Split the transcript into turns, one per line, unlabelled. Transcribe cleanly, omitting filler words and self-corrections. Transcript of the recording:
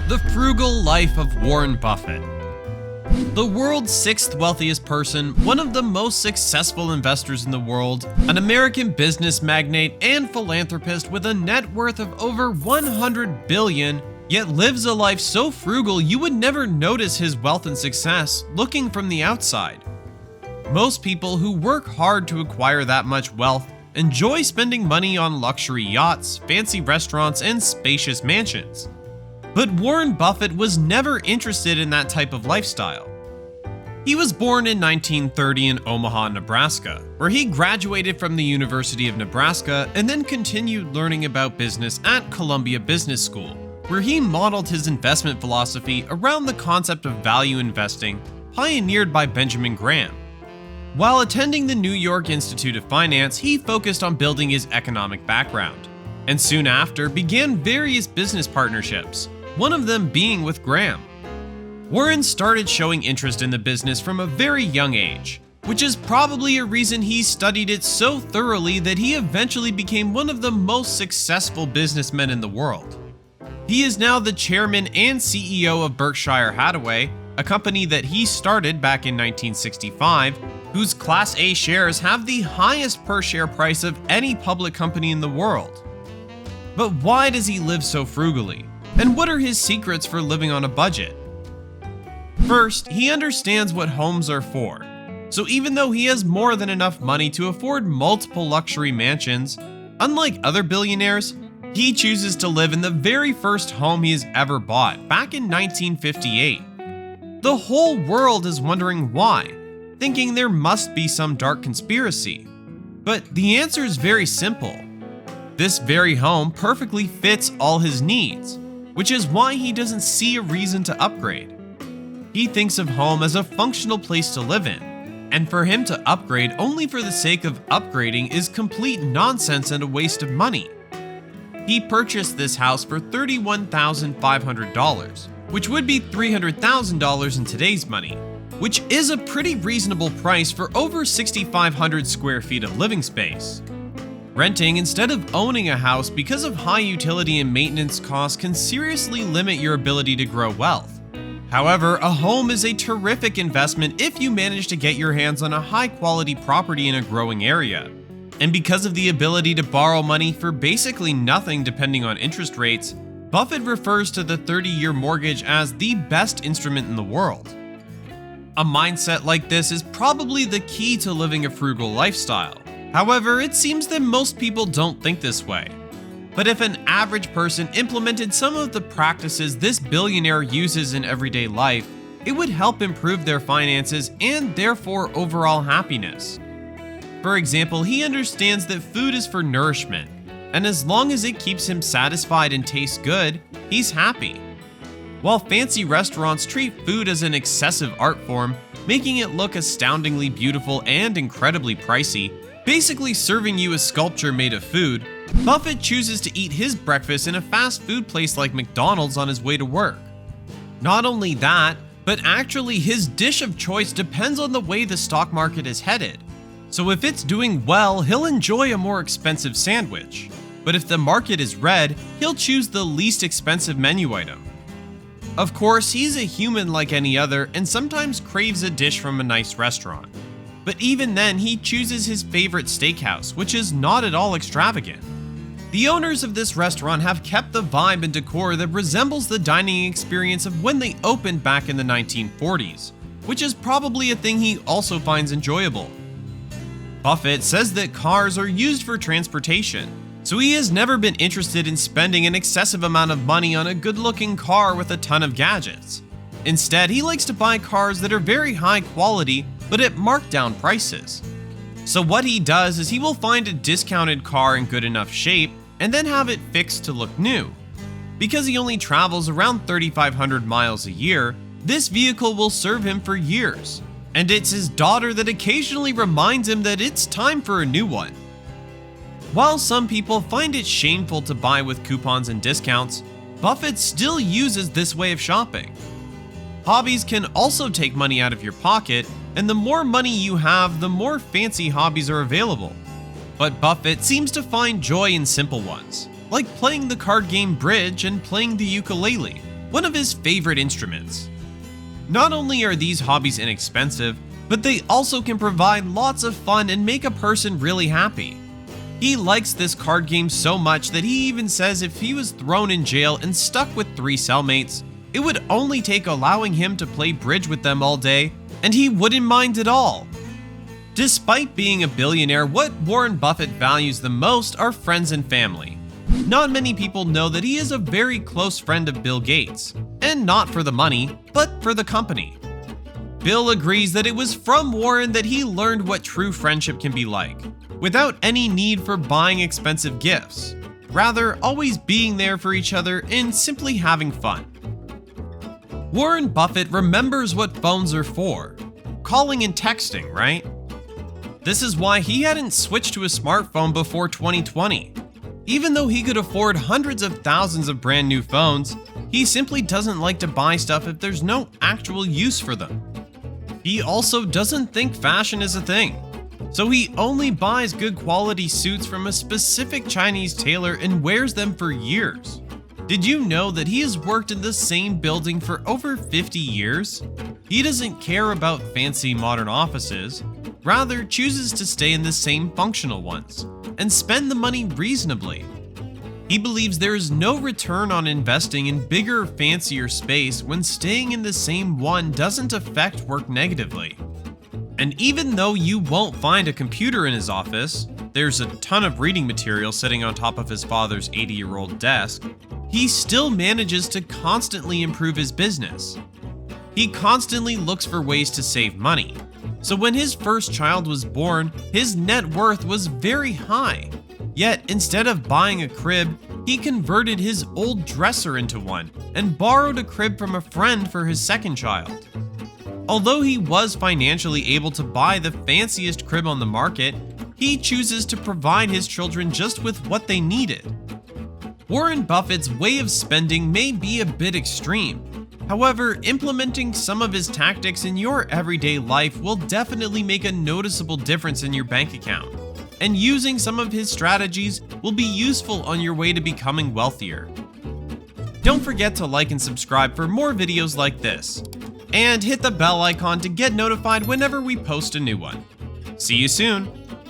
The Frugal Life of Warren Buffett. The world's sixth wealthiest person, one of the most successful investors in the world, an American business magnate and philanthropist with a net worth of over $100 billion, yet lives a life so frugal you would never notice his wealth and success looking from the outside. Most people who work hard to acquire that much wealth enjoy spending money on luxury yachts, fancy restaurants, and spacious mansions. But Warren Buffett was never interested in that type of lifestyle. He was born in 1930 in Omaha, Nebraska, where he graduated from the University of Nebraska and then continued learning about business at Columbia Business School, where he modeled his investment philosophy around the concept of value investing pioneered by Benjamin Graham. While attending the New York Institute of Finance, he focused on building his economic background, and soon after began various business partnerships, one of them being with Graham. Warren started showing interest in the business from a very young age, which is probably a reason he studied it so thoroughly that he eventually became one of the most successful businessmen in the world. He is now the chairman and CEO of Berkshire Hathaway, a company that he started back in 1965, whose Class A shares have the highest per share price of any public company in the world. But why does he live so frugally? And what are his secrets for living on a budget? First, he understands what homes are for. So even though he has more than enough money to afford multiple luxury mansions, unlike other billionaires, he chooses to live in the very first home he has ever bought back in 1958. The whole world is wondering why, thinking there must be some dark conspiracy. But the answer is very simple. This very home perfectly fits all his needs, which is why he doesn't see a reason to upgrade. He thinks of home as a functional place to live in, and for him to upgrade only for the sake of upgrading is complete nonsense and a waste of money. He purchased this house for $31,500, which would be $300,000 in today's money, which is a pretty reasonable price for over 6,500 square feet of living space. Renting instead of owning a house because of high utility and maintenance costs can seriously limit your ability to grow wealth. However, a home is a terrific investment if you manage to get your hands on a high-quality property in a growing area. And because of the ability to borrow money for basically nothing depending on interest rates, Buffett refers to the 30-year mortgage as the best instrument in the world. A mindset like this is probably the key to living a frugal lifestyle. However, it seems that most people don't think this way. But if an average person implemented some of the practices this billionaire uses in everyday life, it would help improve their finances and therefore overall happiness. For example, he understands that food is for nourishment, and as long as it keeps him satisfied and tastes good, he's happy. While fancy restaurants treat food as an excessive art form, making it look astoundingly beautiful and incredibly pricey, basically serving you a sculpture made of food, Buffett chooses to eat his breakfast in a fast food place like McDonald's on his way to work. Not only that, but actually his dish of choice depends on the way the stock market is headed. So if it's doing well, he'll enjoy a more expensive sandwich. But if the market is red, he'll choose the least expensive menu item. Of course, he's a human like any other and sometimes craves a dish from a nice restaurant. But even then, he chooses his favorite steakhouse, which is not at all extravagant. The owners of this restaurant have kept the vibe and decor that resembles the dining experience of when they opened back in the 1940s, which is probably a thing he also finds enjoyable. Buffett says that cars are used for transportation, so he has never been interested in spending an excessive amount of money on a good-looking car with a ton of gadgets. Instead, he likes to buy cars that are very high quality but at markdown prices. So what he does is he will find a discounted car in good enough shape and then have it fixed to look new. Because he only travels around 3,500 miles a year, this vehicle will serve him for years. And it's his daughter that occasionally reminds him that it's time for a new one. While some people find it shameful to buy with coupons and discounts, Buffett still uses this way of shopping. Hobbies can also take money out of your pocket, and the more money you have, the more fancy hobbies are available. But Buffett seems to find joy in simple ones, like playing the card game bridge and playing the ukulele, one of his favorite instruments. Not only are these hobbies inexpensive, but they also can provide lots of fun and make a person really happy. He likes this card game so much that he even says if he was thrown in jail and stuck with 3 cellmates, it would only take allowing him to play bridge with them all day, and he wouldn't mind at all. Despite being a billionaire, what Warren Buffett values the most are friends and family. Not many people know that he is a very close friend of Bill Gates, and not for the money, but for the company. Bill agrees that it was from Warren that he learned what true friendship can be like, without any need for buying expensive gifts, rather always being there for each other and simply having fun. Warren Buffett remembers what phones are for, calling and texting, right? This is why he hadn't switched to a smartphone before 2020. Even though he could afford hundreds of thousands of brand new phones, he simply doesn't like to buy stuff if there's no actual use for them. He also doesn't think fashion is a thing, so he only buys good quality suits from a specific Chinese tailor and wears them for years. Did you know that he has worked in the same building for over 50 years? He doesn't care about fancy modern offices, rather chooses to stay in the same functional ones and spend the money reasonably. He believes there is no return on investing in bigger, fancier space when staying in the same one doesn't affect work negatively. And even though you won't find a computer in his office, there's a ton of reading material sitting on top of his father's 80-year-old desk, he still manages to constantly improve his business. He constantly looks for ways to save money. So when his first child was born, his net worth was very high. Yet instead of buying a crib, he converted his old dresser into one and borrowed a crib from a friend for his second child. Although he was financially able to buy the fanciest crib on the market, he chooses to provide his children just with what they needed. Warren Buffett's way of spending may be a bit extreme. However, implementing some of his tactics in your everyday life will definitely make a noticeable difference in your bank account. And using some of his strategies will be useful on your way to becoming wealthier. Don't forget to like and subscribe for more videos like this. And hit the bell icon to get notified whenever we post a new one. See you soon!